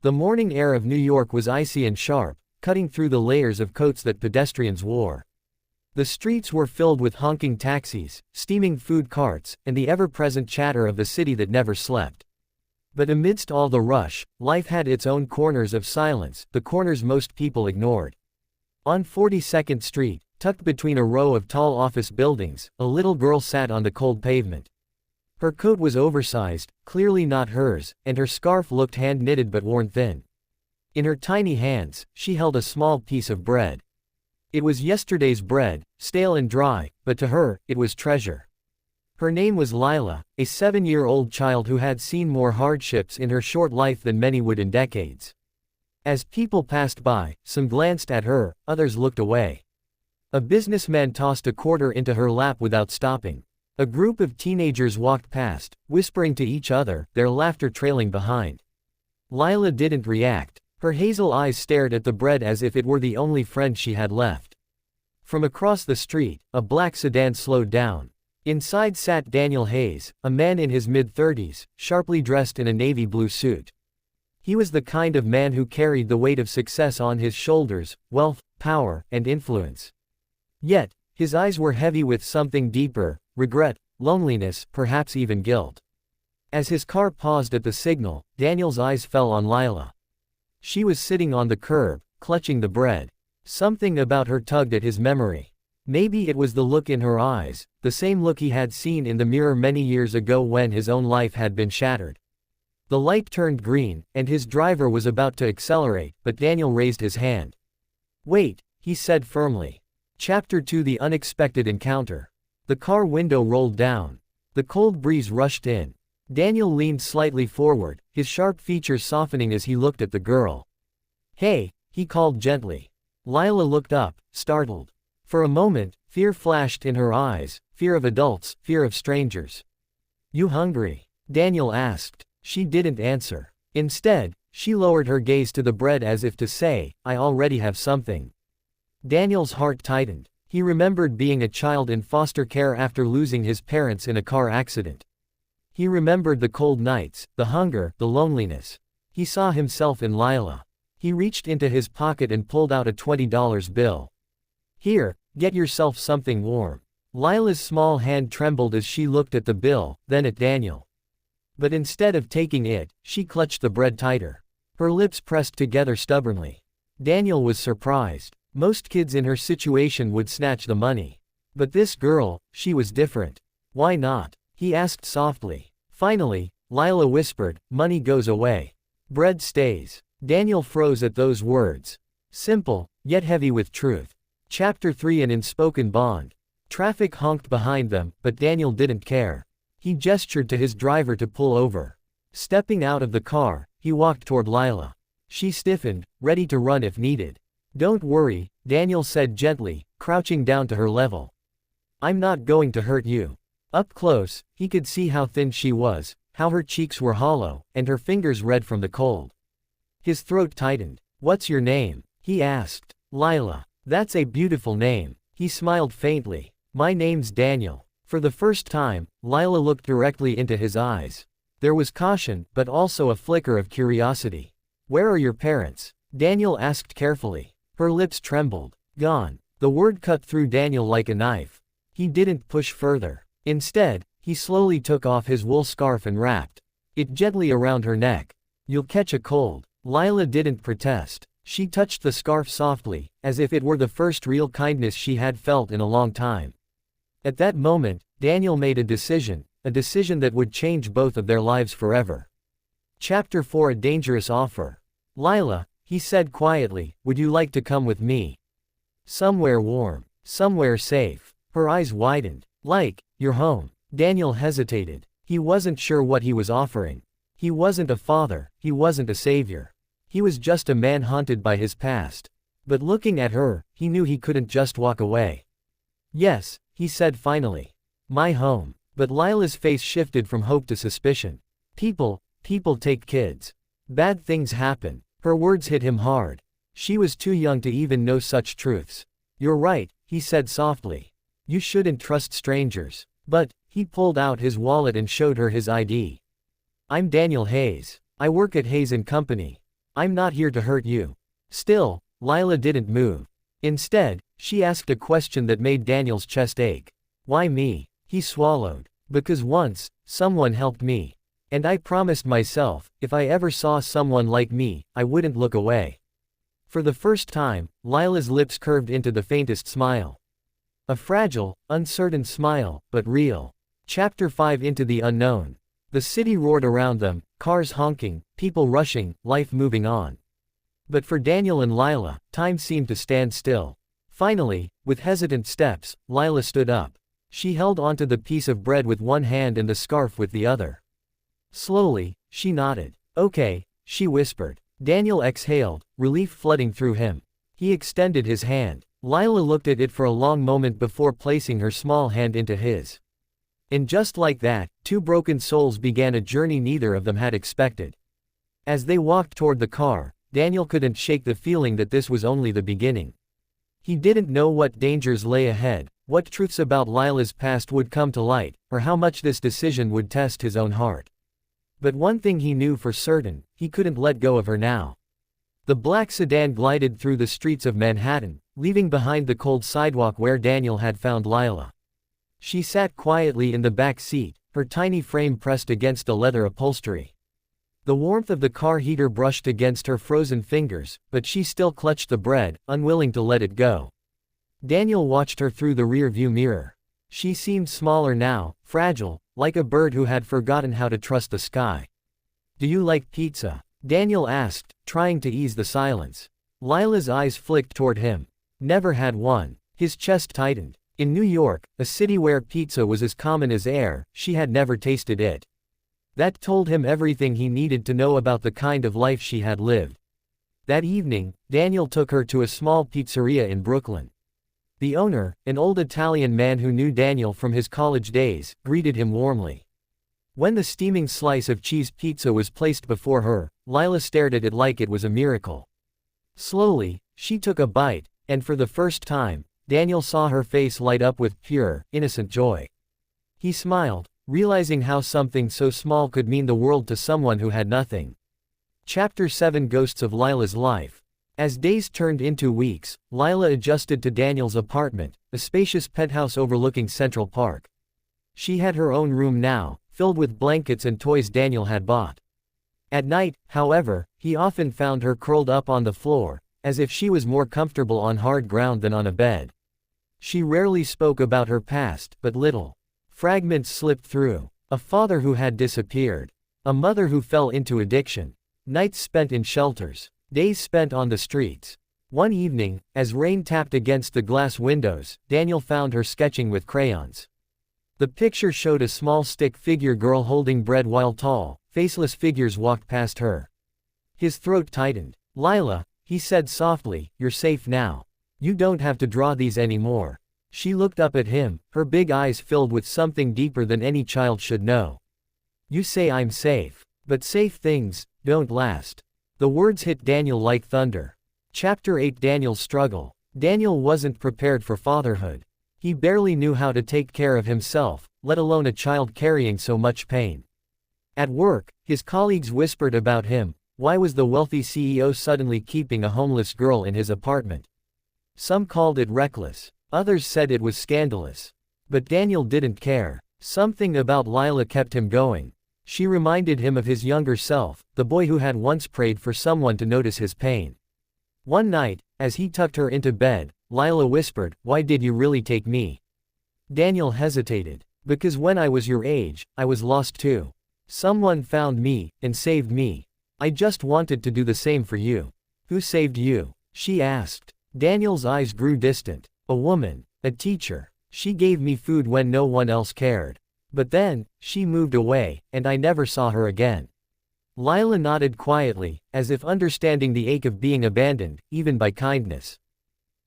The morning air of New York was icy and sharp, cutting through the layers of coats that pedestrians wore. The streets were filled with honking taxis, steaming food carts, and the ever-present chatter of the city that never slept. But amidst all the rush, life had its own corners of silence, the corners most people ignored. On 42nd Street, tucked between a row of tall office buildings, a little girl sat on the cold pavement. Her coat was oversized, clearly not hers, and her scarf looked hand-knitted but worn thin. In her tiny hands, she held a small piece of bread. It was yesterday's bread, stale and dry, but to her, it was treasure. Her name was Lila, a 7-year-old child who had seen more hardships in her short life than many would in decades. As people passed by, some glanced at her, others looked away. A businessman tossed a quarter into her lap without stopping. A group of teenagers walked past, whispering to each other, their laughter trailing behind. Lila didn't react. Her hazel eyes stared at the bread as if it were the only friend she had left. From across the street, a black sedan slowed down. Inside sat Daniel Hayes, a man in his mid-30s, sharply dressed in a navy blue suit. He was the kind of man who carried the weight of success on his shoulders, wealth, power, and influence. Yet, his eyes were heavy with something deeper, regret, loneliness, perhaps even guilt. As his car paused at the signal, Daniel's eyes fell on Lila. She was sitting on the curb, clutching the bread. Something about her tugged at his memory. Maybe it was the look in her eyes, the same look he had seen in the mirror many years ago when his own life had been shattered. The light turned green, and his driver was about to accelerate, but Daniel raised his hand. "Wait," he said firmly. Chapter 2: The Unexpected Encounter. The car window rolled down. The cold breeze rushed in. Daniel leaned slightly forward, his sharp features softening as he looked at the girl. "Hey," he called gently. Lila looked up, startled. For a moment, fear flashed in her eyes, fear of adults, fear of strangers. "You hungry?" Daniel asked. She didn't answer. Instead, she lowered her gaze to the bread as if to say, "I already have something." Daniel's heart tightened. He remembered being a child in foster care after losing his parents in a car accident. He remembered the cold nights, the hunger, the loneliness. He saw himself in Lila. He reached into his pocket and pulled out a $20 bill. "Here, get yourself something warm." Lila's small hand trembled as she looked at the bill, then at Daniel. But instead of taking it, she clutched the bread tighter. Her lips pressed together stubbornly. Daniel was surprised. Most kids in her situation would snatch the money. But this girl, she was different. "Why not?" he asked softly. Finally, Lila whispered, "Money goes away. Bread stays." Daniel froze at those words. Simple, yet heavy with truth. Chapter 3: An Unspoken Bond. Traffic honked behind them, but Daniel didn't care. He gestured to his driver to pull over. Stepping out of the car, he walked toward Lila. She stiffened, ready to run if needed. "Don't worry," Daniel said gently, crouching down to her level. "I'm not going to hurt you." Up close, he could see how thin she was, how her cheeks were hollow, and her fingers red from the cold. His throat tightened. "What's your name?" he asked. "Lila." "That's a beautiful name." He smiled faintly. "My name's Daniel." For the first time, Lila looked directly into his eyes. There was caution, but also a flicker of curiosity. "Where are your parents?" Daniel asked carefully. Her lips trembled. "Gone." The word cut through Daniel like a knife. He didn't push further. Instead, he slowly took off his wool scarf and wrapped it gently around her neck. "You'll catch a cold." Lila didn't protest. She touched the scarf softly, as if it were the first real kindness she had felt in a long time. At that moment, Daniel made a decision that would change both of their lives forever. Chapter 4: A Dangerous Offer. "Lila," he said quietly, "would you like to come with me? Somewhere warm. Somewhere safe." Her eyes widened. "Like, your home." Daniel hesitated. He wasn't sure what he was offering. He wasn't a father, he wasn't a savior. He was just a man haunted by his past. But looking at her, he knew he couldn't just walk away. "Yes," he said finally. "My home." But Lila's face shifted from hope to suspicion. People take kids. Bad things happen." Her words hit him hard. She was too young to even know such truths. "You're right," he said softly. "You shouldn't trust strangers." But, he pulled out his wallet and showed her his ID. "I'm Daniel Hayes. I work at Hayes & Company. I'm not here to hurt you. Still, Lila didn't move. Instead, she asked a question that made Daniel's chest ache. Why me? He swallowed. Because once, someone helped me. And I promised myself, if I ever saw someone like me, I wouldn't look away. For the first time, Lila's lips curved into the faintest smile. A fragile, uncertain smile, but real. Chapter 5 Into the Unknown. The city roared around them, cars honking, people rushing, life moving on. But for Daniel and Lila, time seemed to stand still. Finally, with hesitant steps, Lila stood up. She held onto the piece of bread with one hand and the scarf with the other. Slowly, she nodded. Okay, she whispered. Daniel exhaled, relief flooding through him. He extended his hand. Lila looked at it for a long moment before placing her small hand into his. And just like that, two broken souls began a journey neither of them had expected. As they walked toward the car, Daniel couldn't shake the feeling that this was only the beginning. He didn't know what dangers lay ahead, what truths about Lila's past would come to light, or how much this decision would test his own heart. But one thing he knew for certain, he couldn't let go of her now. The black sedan glided through the streets of Manhattan, leaving behind the cold sidewalk where Daniel had found Lila. She sat quietly in the back seat, her tiny frame pressed against a leather upholstery. The warmth of the car heater brushed against her frozen fingers, but she still clutched the bread, unwilling to let it go. Daniel watched her through the rear-view mirror. She seemed smaller now, fragile, like a bird who had forgotten how to trust the sky. Do you like pizza? Daniel asked, trying to ease the silence. Lila's eyes flicked toward him. Never had one. His chest tightened. In New York, a city where pizza was as common as air, she had never tasted it. That told him everything he needed to know about the kind of life she had lived. That evening, Daniel took her to a small pizzeria in Brooklyn. The owner, an old Italian man who knew Daniel from his college days, greeted him warmly. When the steaming slice of cheese pizza was placed before her, Lila stared at it like it was a miracle. Slowly, she took a bite, and for the first time, Daniel saw her face light up with pure, innocent joy. He smiled, realizing how something so small could mean the world to someone who had nothing. Chapter 7 Ghosts of Lila's Life. As days turned into weeks, Lila adjusted to Daniel's apartment, a spacious penthouse overlooking Central Park. She had her own room now, filled with blankets and toys Daniel had bought. At night, however, he often found her curled up on the floor, as if she was more comfortable on hard ground than on a bed. She rarely spoke about her past, but little fragments slipped through. A father who had disappeared. A mother who fell into addiction. Nights spent in shelters. Days spent on the streets. One evening, as rain tapped against the glass windows, Daniel found her sketching with crayons. The picture showed a small stick figure girl holding bread while tall, faceless figures walked past her. His throat tightened. Lila, he said softly, you're safe now. You don't have to draw these anymore. She looked up at him, her big eyes filled with something deeper than any child should know. You say I'm safe. But safe things don't last. The words hit Daniel like thunder. Chapter 8 Daniel's Struggle. Daniel wasn't prepared for fatherhood. He barely knew how to take care of himself, let alone a child carrying so much pain. At work, his colleagues whispered about him. Why was the wealthy CEO suddenly keeping a homeless girl in his apartment? Some called it reckless. Others said it was scandalous. But Daniel didn't care. Something about Lila kept him going. She reminded him of his younger self, the boy who had once prayed for someone to notice his pain. One night, as he tucked her into bed, Lila whispered, "Why did you really take me?" Daniel hesitated. Because when I was your age, I was lost too. Someone found me, and saved me. I just wanted to do the same for you. Who saved you? She asked. Daniel's eyes grew distant. A woman. A teacher. She gave me food when no one else cared. But then, she moved away, and I never saw her again. Lila nodded quietly, as if understanding the ache of being abandoned, even by kindness.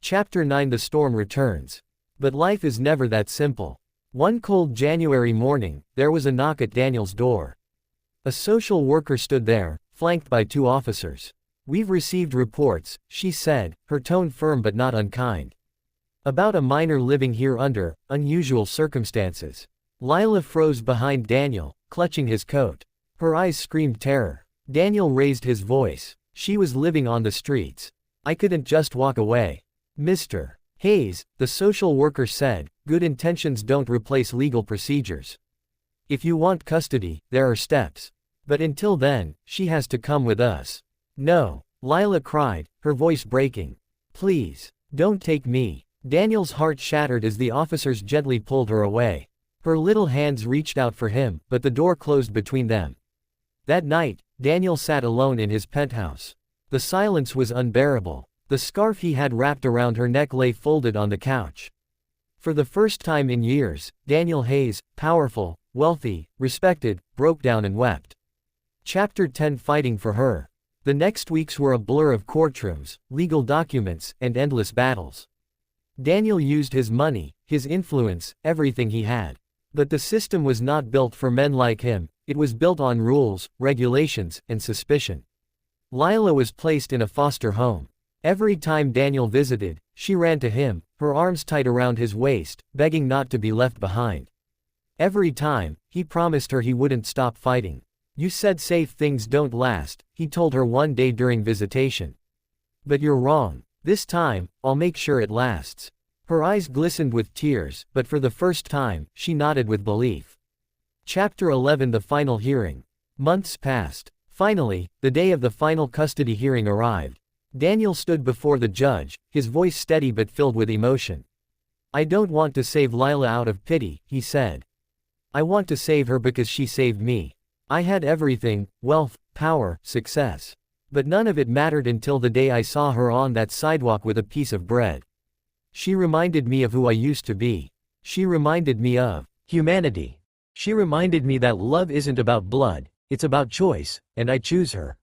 Chapter 9 The storm returns. But life is never that simple. One cold January morning, there was a knock at Daniel's door. A social worker stood there, flanked by two officers. We've received reports, she said, her tone firm but not unkind. About a minor living here under unusual circumstances. Lila froze behind Daniel, clutching his coat. Her eyes screamed terror. Daniel raised his voice. She was living on the streets. I couldn't just walk away. Mr. Hayes, the social worker said, good intentions don't replace legal procedures. If you want custody, there are steps. But until then, she has to come with us. No, Lila cried, her voice breaking. Please, don't take me. Daniel's heart shattered as the officers gently pulled her away. Her little hands reached out for him, but the door closed between them. That night, Daniel sat alone in his penthouse. The silence was unbearable. The scarf he had wrapped around her neck lay folded on the couch. For the first time in years, Daniel Hayes, powerful, wealthy, respected, broke down and wept. Chapter 10 Fighting for Her. The next weeks were a blur of courtrooms, legal documents, and endless battles. Daniel used his money, his influence, everything he had. But the system was not built for men like him, it was built on rules, regulations, and suspicion. Lila was placed in a foster home. Every time Daniel visited, she ran to him, her arms tight around his waist, begging not to be left behind. Every time, he promised her he wouldn't stop fighting. You said safe things don't last, he told her one day during visitation. But you're wrong. This time, I'll make sure it lasts. Her eyes glistened with tears, but for the first time, she nodded with belief. Chapter 11 The Final Hearing. Months passed. Finally, the day of the final custody hearing arrived. Daniel stood before the judge, his voice steady but filled with emotion. I don't want to save Lila out of pity, he said. I want to save her because she saved me. I had everything, wealth, power, success. But none of it mattered until the day I saw her on that sidewalk with a piece of bread. She reminded me of who I used to be. She reminded me of humanity. She reminded me that love isn't about blood, it's about choice, and I choose her.